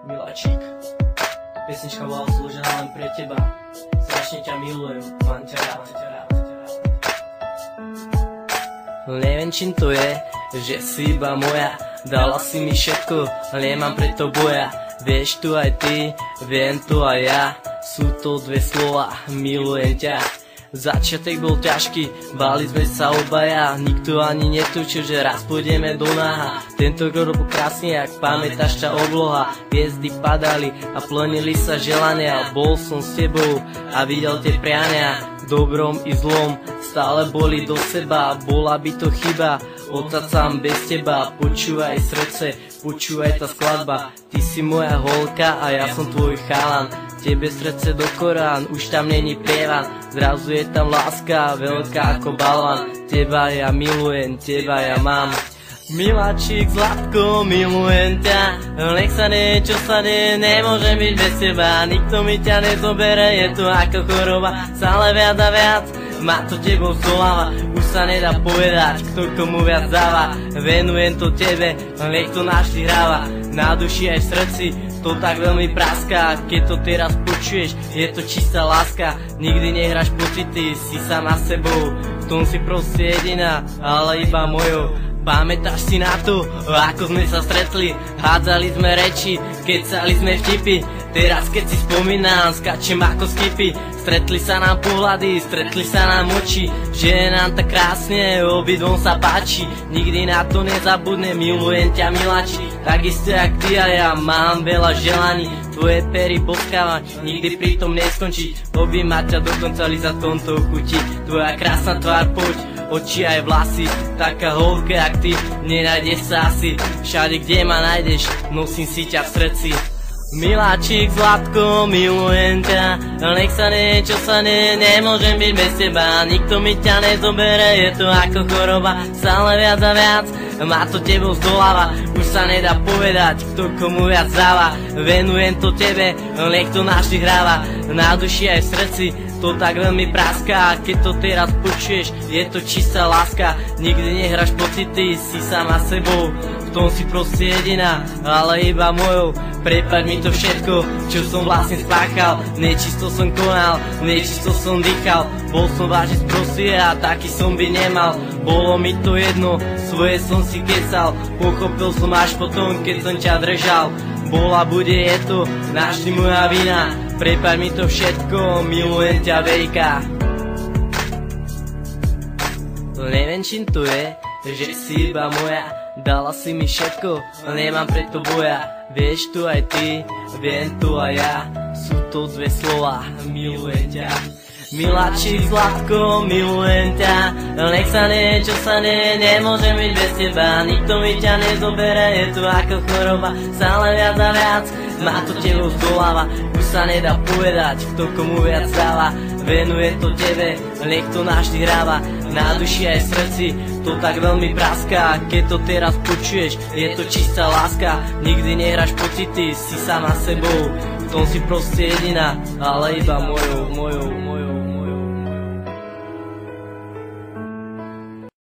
Miláčik, pesnička bola zložená len pre teba. Strašne ťa milujem, mám ťa rád. Neviem čím to je, že si iba moja. Dala si mi všetko, nemám preto boja. Vieš tu aj ty, viem to aj ja. Sú to dve slova, milujem ťa. Začiatek bol ťažký, báli sme sa obaja. Nikto ani netučil, že raz pôjdeme do náha. Tento rok bol krásny, ak pamätáš ťa obloha. Hviezdy padali a plnili sa želania. Bol som s tebou a videl tie priania. V dobrom i zlom stále boli do seba. Bola by to chyba ostať sám bez teba. Počúvaj srdce, počúvaj tá skladba. Ty si moja holka a ja som tvoj chalan. Tebe srdce do Korán, už tam není prievan. Zrazu je tam láska, veľká ako balvan. Teba ja milujem, teba ja mám. Miláčik, zlatko, milujem ťa. Nech sa nie, čo sa nie, nemôžem byť bez teba. Nikto mi ťa nezobere, je to ako choroba. Stále viac a viac ma to tebou zdoláva. Už sa nedá povedať, kto komu viac dáva. Venujem to tebe, nech to navždy hráva. Na duši aj v srdci to tak veľmi praská. Keď to teraz počuješ, je to čistá láska. Nikdy nehráš pocity, si sama sebou. V tom si proste jediná, ale iba mojou. Pamätáš si na to, ako sme sa stretli? Hádzali sme reči, kecali sme vtipy. Teraz keď si spomínam, skačem ako skipy. Stretli sa nám pohľady, stretli sa nám oči. Že je nám tak krásne, obidvom sa páči. Nikdy na to nezabudnem, milujem ťa miláči. Takisto jak ty a ja, mám veľa želaní. Tvoje pery boskávam, nikdy pri tom neskončiť. Objímať ťa dokonca lízať tomto chuti. Tvoja krásna tvár, poď, oči aj vlasy. Taká holka jak ty, nenájdeš sa asi. Všade kde ma nájdeš, nosím si ťa v srdci. Miláčik, zlatko, milujem ťa. Nech sa nie, čo sa nie, nemôžem byť bez teba. Nikto mi ťa nezobere, je to ako choroba. Stále viac a viac ma to tebou zdoláva. Už sa nedá povedať, kto komu viac dáva. Venujem to tebe, nech to navždy hráva. Na duši aj v srdci to tak veľmi praská. Keď to teraz počuješ, je to čistá láska. Nikdy nehráš pocity, si sama sebou. V tom si proste jediná, ale iba mojou. Prepáč mi to všetko, čo som vlastne spáchal. Nečisto som konal, nečisto som dýchal. Bol som vážne sprostý a taký som by nemal. Bolo mi to jedno, svoje som si kecal. Pochopil som až potom, keď som ťa držal. Bola, bude, je to navždy moja vina. Prepáč mi to všetko, milujem ťa veľká. Neviem čím to je, že si iba moja. Dala si mi všetko, nemám preto boja. Vieš tu aj ty, viem tu aj ja. Sú to dve slova, milujem ťa. Miláčik, zlatko, milujem ťa. Nech sa nie, čo sa nie, nemôžem byť bez teba. Nikto mi ťa nezobere, je to ako choroba. Stále viac a viac ma to tebou zdoláva. Už sa nedá povedať, kto komu viac dáva. Venujem to tebe, nech to navždy hráva. Na duši aj v srdci to tak veľmi praská. Keď to teraz počuješ, je to čistá láska. Nikdy nehráš pocity, si sama sebou. V tom si proste jediná, ale iba mojou.